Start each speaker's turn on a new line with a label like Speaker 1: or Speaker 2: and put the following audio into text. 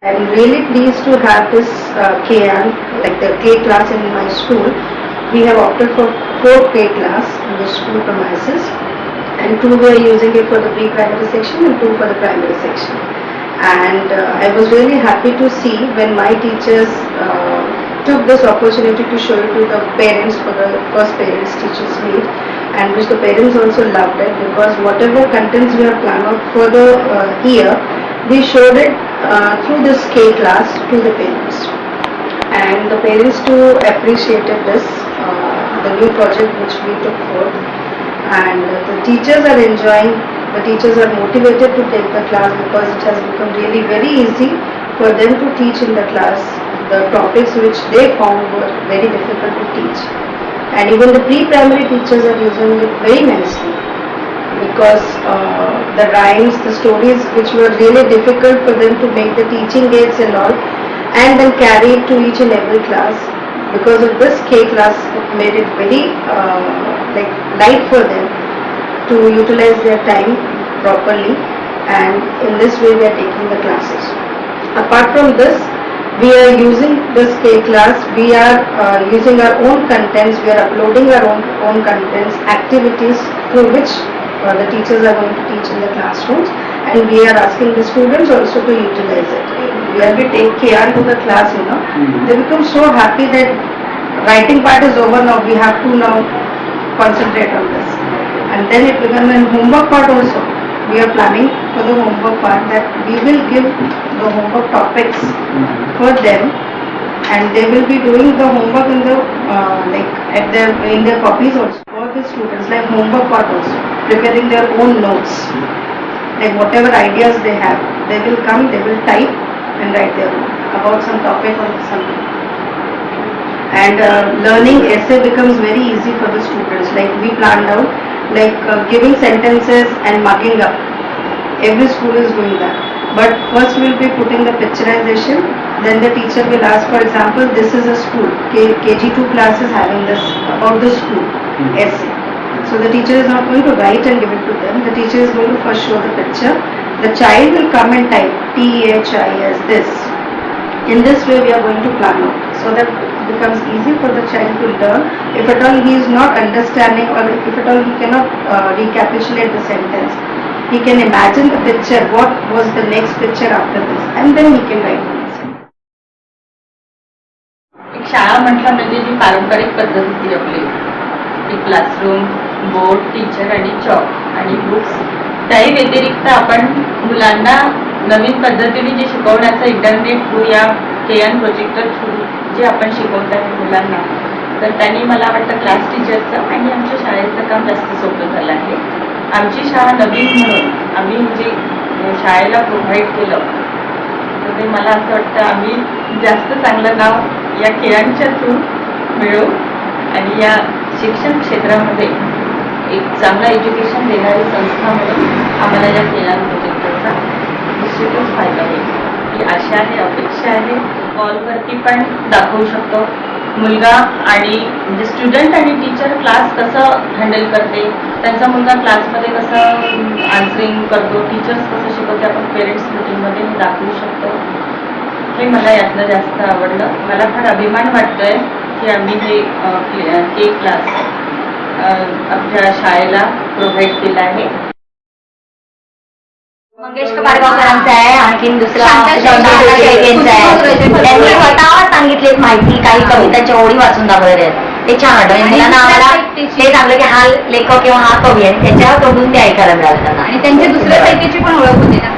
Speaker 1: I'm really pleased to have this KN, like the K class in my school. We have opted for 4 K class in the school premises, and 2 we are using it for the pre-primary section and 2 for the primary section. And I was really happy to see when my teachers took this opportunity to show it to the parents for the first parents teachers meet, and which the parents also loved it, because whatever contents we have planned out for the year, we showed it through this K class to the parents, and the parents too appreciated this, the new project which we took forth, and the teachers are enjoying, the teachers are motivated to take the class because it has become really very easy for them to teach in the class the topics which they found were very difficult to teach. And even the pre-primary teachers are using it very nicely, because the rhymes, the stories which were really difficult for them to make the teaching aids and all, and then carry it to each and every class. Because of this K class, it made it very like light for them to utilize their time properly, and in this way we are taking the classes. Apart from this, we are using this K class, we are using our own contents, we are uploading our own contents, activities through which the teachers are going to teach in the classrooms, and we are asking the students also to utilize it. When we take care to the class, they become so happy that writing part is over now, we have to now concentrate on this. And then it becomes in homework part also. We are planning for the homework part that we will give the homework topics for them, and they will be doing the homework in the in their copies also for the students, like homework part also, preparing their own notes, like whatever ideas they have, they will come, they will type and write their own about some topic or something. And learning essay becomes very easy for the students, like we planned out, like giving sentences and marking up. Every school is doing that, but first we will be putting the picturization, then the teacher will ask, for example, this is a school, KG2 class is having this about the school essay. So the teacher is not going to write and give it to them, the teacher is going to first show the picture, the child will come and type THIS this. In this way we are going to plan out, so that it becomes easy for the child to learn. If at all he is not understanding, or if at all he cannot recapitulate the sentence, he can imagine the picture, what was the next picture after this, and then he can write the answer.
Speaker 2: एक शाळा म्हटलं म्हणजे जी पारंपरिक पद्धत होती आपली, एक classroom, board, teacher आणि चॉक आणि बुक्स, त्याही व्यतिरिक्त आपण मुलांना नवीन पद्धतीने जे शिकवण्याचं इंटरनेट थ्रू या केएन प्रोजेक्टर थ्रू जे आपण शिकवत आहे मुलांना, तर त्यांनी मला वाटतं क्लास टीचरचं आणि आमच्या शाळेचं काम जास्त सोपं झालं आहे. आमची शाळा नवीन म्हणून आम्ही जे शाळेला प्रोव्हाइड केलं, तर ते मला असं वाटतं आम्ही जास्त चांगलं नाव या केएनच्या थ्रू मिळवू, आणि या शिक्षण क्षेत्रामध्ये एक चांगलं एज्युकेशन देणारी संस्था म्हणून आम्हाला या केएन प्रोजेक्टरचा निश्चितच फायदा होईल ही आशा आहे, अपेक्षा आहे. कॉलवरती पण दाखवू शकतो मुलगा आणि म्हणजे स्टुडंट आणि टीचर क्लास कसं हँडल करते, त्यांचा मुलगा क्लासमध्ये कसं आन्सरिंग करतो, टीचर्स कसं शिकवते, आपण पेरेंट्स मीटिंगमध्ये दाखवू शकतो. हे मला यातनं जास्त आवडलं. मला फार अभिमान वाटतोय की आम्ही हे के क्लास आपल्या शाळेला प्रोव्हाइड केला आहे.
Speaker 3: मंगेश पारगावकरांचा आहे, आणखीन दुसरा शेळकेंचा आहे. त्यांनी स्वतः सांगितली माहिती, काही कवितांच्या ओळी वाचून दाखवल्या आहेत, ते छान वाटतं. मुलांना आम्हाला हे सांगलं की हा लेखक किंवा हा कवी आहे, त्याच्या तोडून ते ऐकायला मिळालं त्यांना,
Speaker 4: आणि त्यांची दुसऱ्या साहित्याची पण ओळख होती ना.